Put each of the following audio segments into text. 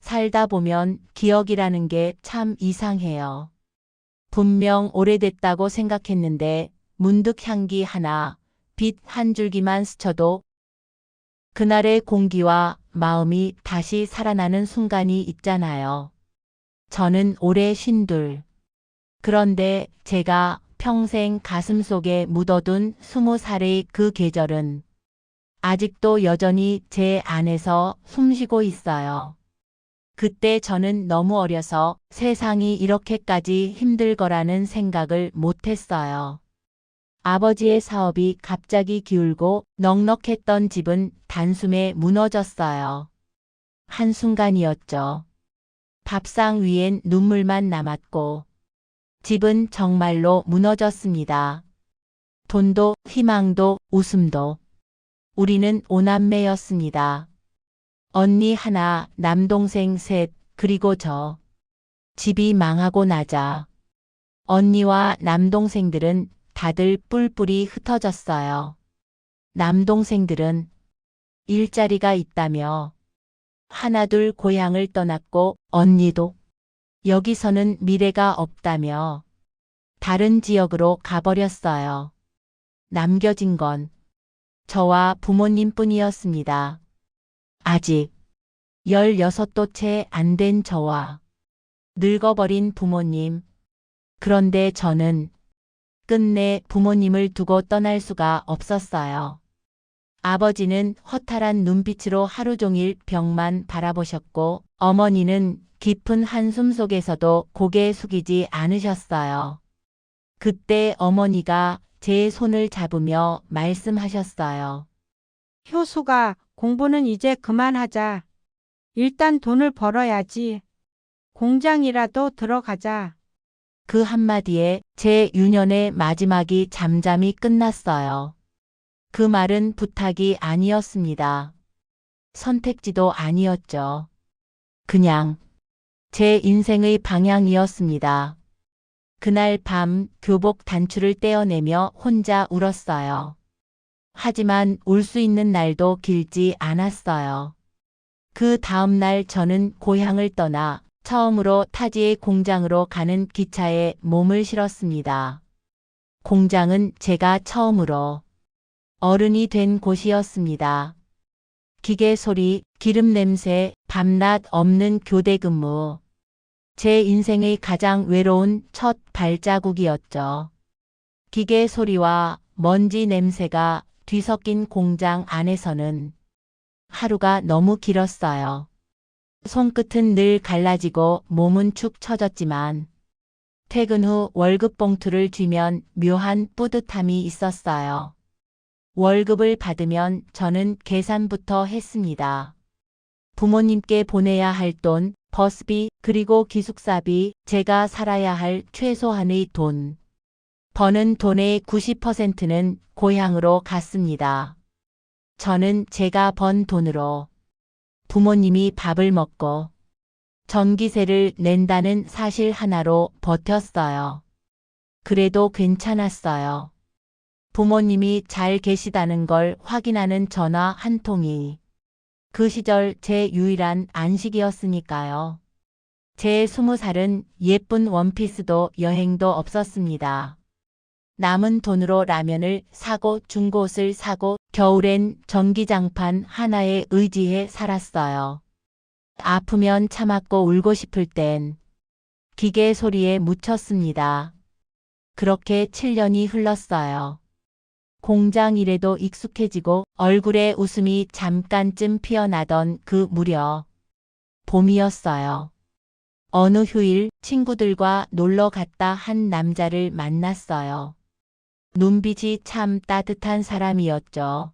살다 보면 기억이라는 게 참 이상해요. 분명 오래됐다고 생각했는데 문득 향기 하나, 빛 한 줄기만 스쳐도 그날의 공기와 마음이 다시 살아나는 순간이 있잖아요. 저는 올해 52. 그런데 제가 평생 가슴속에 묻어둔 20살의 그 계절은 아직도 여전히 제 안에서 숨쉬고 있어요. 그때 저는 너무 어려서 세상이 이렇게까지 힘들 거라는 생각을 못했어요. 아버지의 사업이 갑자기 기울고 넉넉했던 집은 단숨에 무너졌어요. 한순간이었죠. 밥상 위엔 눈물만 남았고 집은 정말로 무너졌습니다. 돈도 희망도 웃음도. 우리는 5남매였습니다. 언니 하나, 남동생 셋, 그리고 저. 집이 망하고 나자 언니와 남동생들은 다들 뿔뿔이 흩어졌어요. 남동생들은 일자리가 있다며 하나둘 고향을 떠났고 언니도 여기서는 미래가 없다며 다른 지역으로 가버렸어요. 남겨진 건 저와 부모님뿐이었습니다. 아직 16도 채 안 된 저와 늙어버린 부모님. 그런데 저는 끝내 부모님을 두고 떠날 수가 없었어요. 아버지는 허탈한 눈빛으로 하루 종일 벽만 바라보셨고 어머니는 깊은 한숨 속에서도 고개 숙이지 않으셨어요. 그때 어머니가 제 손을 잡으며 말씀하셨어요. 효수가 공부는 이제 그만하자. 일단 돈을 벌어야지. 공장이라도 들어가자. 그 한마디에 제 유년의 마지막이 잠잠히 끝났어요. 그 말은 부탁이 아니었습니다. 선택지도 아니었죠. 그냥 제 인생의 방향이었습니다. 그날 밤 교복 단추를 떼어내며 혼자 울었어요. 하지만 울 수 있는 날도 길지 않았어요. 그 다음 날 저는 고향을 떠나 처음으로 타지의 공장으로 가는 기차에 몸을 실었습니다. 공장은 제가 처음으로 어른이 된 곳이었습니다. 기계 소리, 기름 냄새, 밤낮 없는 교대 근무. 제 인생의 가장 외로운 첫 발자국이었죠. 기계 소리와 먼지 냄새가 뒤섞인 공장 안에서는 하루가 너무 길었어요. 손끝은 늘 갈라지고 몸은 축 처졌지만 퇴근 후 월급 봉투를 쥐면 묘한 뿌듯함이 있었어요. 월급을 받으면 저는 계산부터 했습니다. 부모님께 보내야 할 돈, 버스비, 그리고 기숙사비, 제가 살아야 할 최소한의 돈. 버는 돈의 90%는 고향으로 갔습니다. 저는 제가 번 돈으로 부모님이 밥을 먹고 전기세를 낸다는 사실 하나로 버텼어요. 그래도 괜찮았어요. 부모님이 잘 계시다는 걸 확인하는 전화 한 통이 그 시절 제 유일한 안식이었으니까요. 제 20살은 예쁜 원피스도 여행도 없었습니다. 남은 돈으로 라면을 사고 중고옷을 사고 겨울엔 전기장판 하나에 의지해 살았어요. 아프면 참았고 울고 싶을 땐 기계 소리에 묻혔습니다. 그렇게 7년이 흘렀어요. 공장 일에도 익숙해지고 얼굴에 웃음이 잠깐쯤 피어나던 그 무렵 봄이었어요. 어느 휴일 친구들과 놀러 갔다 한 남자를 만났어요. 눈빛이 참 따뜻한 사람이었죠.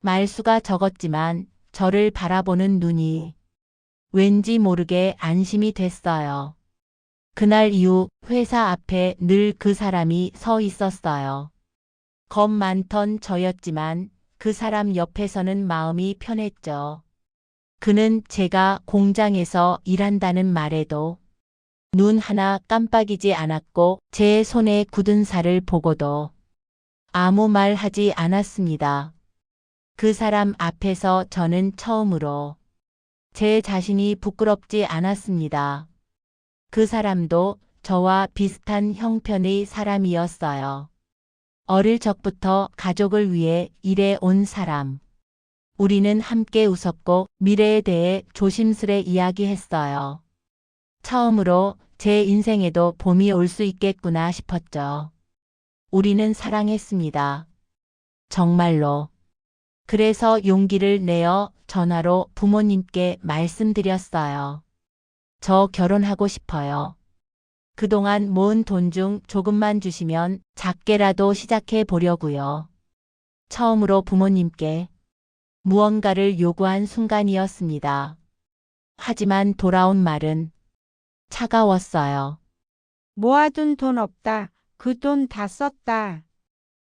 말수가 적었지만 저를 바라보는 눈이 왠지 모르게 안심이 됐어요. 그날 이후 회사 앞에 늘 그 사람이 서 있었어요. 겁 많던 저였지만 그 사람 옆에서는 마음이 편했죠. 그는 제가 공장에서 일한다는 말에도 눈 하나 깜빡이지 않았고 제 손에 굳은 살을 보고도 아무 말 하지 않았습니다. 그 사람 앞에서 저는 처음으로 제 자신이 부끄럽지 않았습니다. 그 사람도 저와 비슷한 형편의 사람이었어요. 어릴 적부터 가족을 위해 일해 온 사람. 우리는 함께 웃었고 미래에 대해 조심스레 이야기했어요. 처음으로 제 인생에도 봄이 올 수 있겠구나 싶었죠. 우리는 사랑했습니다. 정말로. 그래서 용기를 내어 전화로 부모님께 말씀드렸어요. 저 결혼하고 싶어요. 그동안 모은 돈 중 조금만 주시면 작게라도 시작해 보려고요. 처음으로 부모님께 무언가를 요구한 순간이었습니다. 하지만 돌아온 말은 차가웠어요. 모아둔 돈 없다. 그 돈 다 썼다.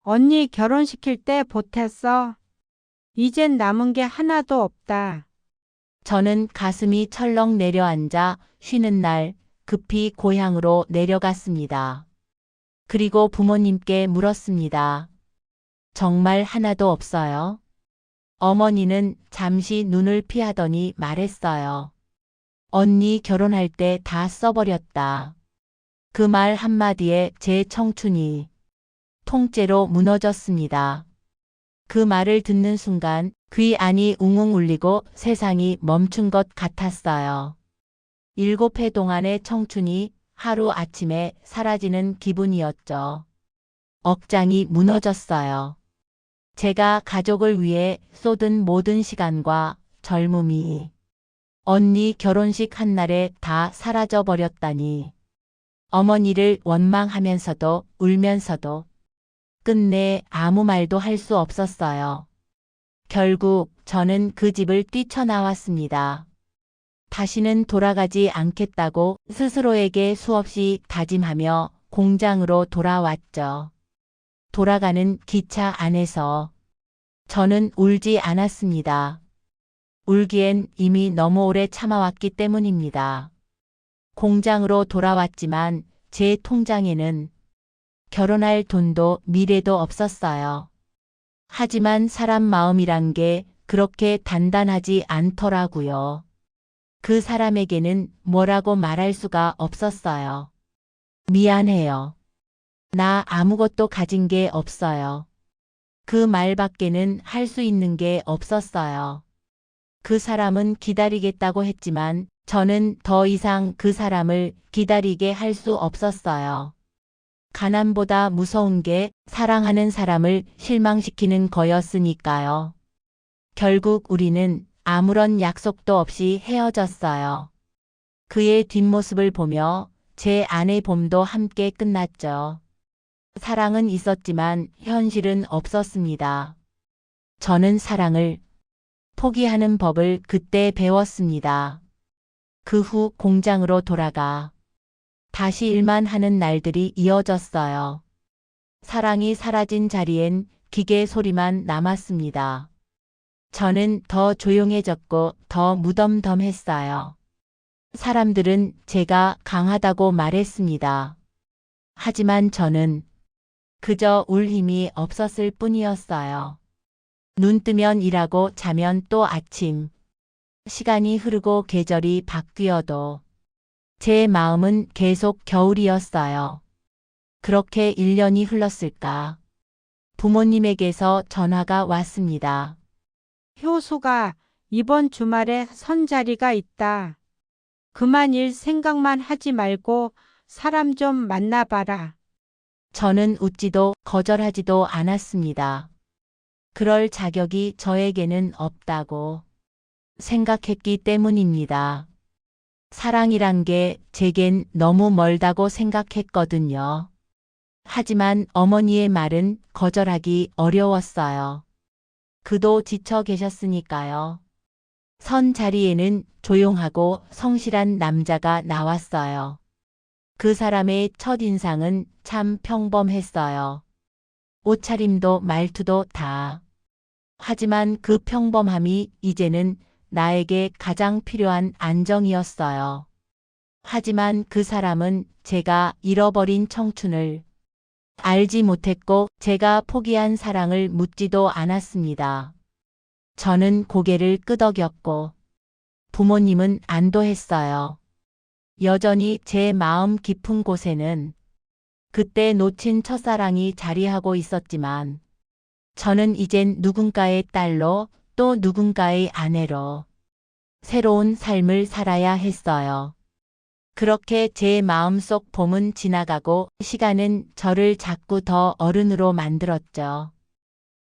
언니 결혼시킬 때 보탰어. 이젠 남은 게 하나도 없다. 저는 가슴이 철렁 내려앉아 쉬는 날 급히 고향으로 내려갔습니다. 그리고 부모님께 물었습니다. 정말 하나도 없어요? 어머니는 잠시 눈을 피하더니 말했어요. 언니 결혼할 때 다 써버렸다. 그 말 한마디에 제 청춘이 통째로 무너졌습니다. 그 말을 듣는 순간 귀 안이 웅웅 울리고 세상이 멈춘 것 같았어요. 7해 동안의 청춘이 하루아침에 사라지는 기분이었죠. 억장이 무너졌어요. 제가 가족을 위해 쏟은 모든 시간과 젊음이 언니 결혼식 한날에 다 사라져 버렸다니. 어머니를 원망하면서도 울면서도 끝내 아무 말도 할 수 없었어요. 결국 저는 그 집을 뛰쳐나왔습니다. 다시는 돌아가지 않겠다고 스스로에게 수없이 다짐하며 공장으로 돌아왔죠. 돌아가는 기차 안에서 저는 울지 않았습니다. 울기엔 이미 너무 오래 참아왔기 때문입니다. 공장으로 돌아왔지만 제 통장에는 결혼할 돈도 미래도 없었어요. 하지만 사람 마음이란 게 그렇게 단단하지 않더라고요. 그 사람에게는 뭐라고 말할 수가 없었어요. 미안해요. 나 아무것도 가진 게 없어요. 그 말밖에는 할 수 있는 게 없었어요. 그 사람은 기다리겠다고 했지만 저는 더 이상 그 사람을 기다리게 할 수 없었어요. 가난보다 무서운 게 사랑하는 사람을 실망시키는 거였으니까요. 결국 우리는 아무런 약속도 없이 헤어졌어요. 그의 뒷모습을 보며 제 아내 봄도 함께 끝났죠. 사랑은 있었지만 현실은 없었습니다. 저는 사랑을 포기하는 법을 그때 배웠습니다. 그 후 공장으로 돌아가 다시 일만 하는 날들이 이어졌어요. 사랑이 사라진 자리엔 기계 소리만 남았습니다. 저는 더 조용해졌고 더 무덤덤했어요. 사람들은 제가 강하다고 말했습니다. 하지만 저는 그저 울 힘이 없었을 뿐이었어요. 눈 뜨면 일하고 자면 또 아침. 시간이 흐르고 계절이 바뀌어도 제 마음은 계속 겨울이었어요. 그렇게 1년이 흘렀을까. 부모님에게서 전화가 왔습니다. 효수가 이번 주말에 선자리가 있다. 그만 일 생각만 하지 말고 사람 좀 만나봐라. 저는 웃지도 거절하지도 않았습니다. 그럴 자격이 저에게는 없다고 생각했기 때문입니다. 사랑이란 게 제겐 너무 멀다고 생각했거든요. 하지만 어머니의 말은 거절하기 어려웠어요. 그도 지쳐 계셨으니까요. 선 자리에는 조용하고 성실한 남자가 나왔어요. 그 사람의 첫인상은 참 평범했어요. 옷차림도 말투도 다. 하지만 그 평범함이 이제는 나에게 가장 필요한 안정이었어요. 하지만 그 사람은 제가 잃어버린 청춘을 알지 못했고 제가 포기한 사랑을 묻지도 않았습니다. 저는 고개를 끄덕였고 부모님은 안도했어요. 여전히 제 마음 깊은 곳에는 그때 놓친 첫사랑이 자리하고 있었지만 저는 이젠 누군가의 딸로 또 누군가의 아내로 새로운 삶을 살아야 했어요. 그렇게 제 마음속 봄은 지나가고 시간은 저를 자꾸 더 어른으로 만들었죠.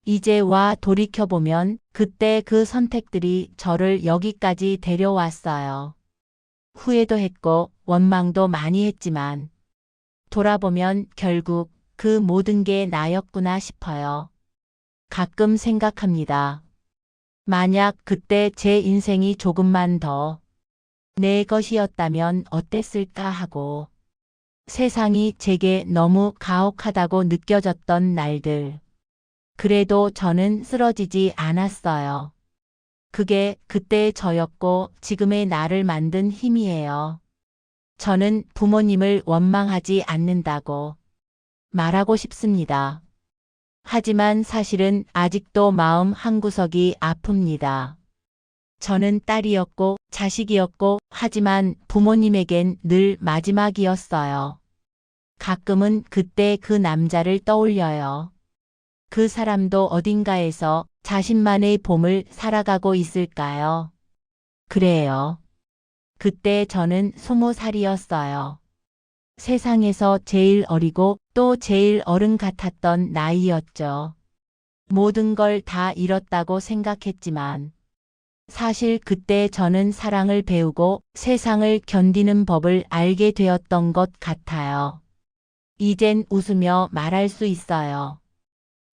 이제 와 돌이켜보면 그때 그 선택들이 저를 여기까지 데려왔어요. 후회도 했고 원망도 많이 했지만 돌아보면 결국 그 모든 게 나였구나 싶어요. 가끔 생각합니다. 만약 그때 제 인생이 조금만 더 내 것이었다면 어땠을까 하고 세상이 제게 너무 가혹하다고 느껴졌던 날들. 그래도 저는 쓰러지지 않았어요. 그게 그때의 저였고 지금의 나를 만든 힘이에요. 저는 부모님을 원망하지 않는다고 말하고 싶습니다. 하지만 사실은 아직도 마음 한구석이 아픕니다. 저는 딸이었고 자식이었고 하지만 부모님에겐 늘 마지막이었어요. 가끔은 그때 그 남자를 떠올려요. 그 사람도 어딘가에서 자신만의 봄을 살아가고 있을까요? 그래요. 그때 저는 20살이었어요. 세상에서 제일 어리고 또 제일 어른 같았던 나이였죠. 모든 걸 다 잃었다고 생각했지만 사실 그때 저는 사랑을 배우고 세상을 견디는 법을 알게 되었던 것 같아요. 이젠 웃으며 말할 수 있어요.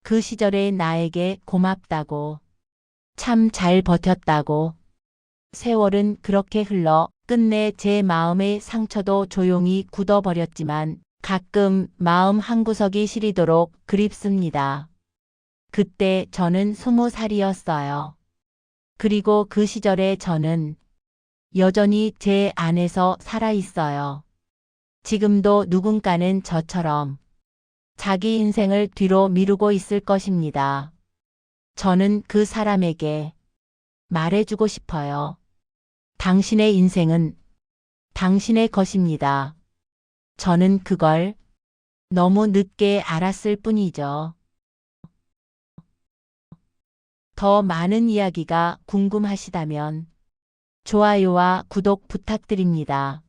그 시절의 나에게 고맙다고. 참 잘 버텼다고. 세월은 그렇게 흘러 끝내 제 마음의 상처도 조용히 굳어버렸지만 가끔 마음 한구석이 시리도록 그립습니다. 그때 저는 20살이었어요. 그리고 그 시절의 저는 여전히 제 안에서 살아있어요. 지금도 누군가는 저처럼 자기 인생을 뒤로 미루고 있을 것입니다. 저는 그 사람에게 말해주고 싶어요. 당신의 인생은 당신의 것입니다. 저는 그걸 너무 늦게 알았을 뿐이죠. 더 많은 이야기가 궁금하시다면 좋아요와 구독 부탁드립니다.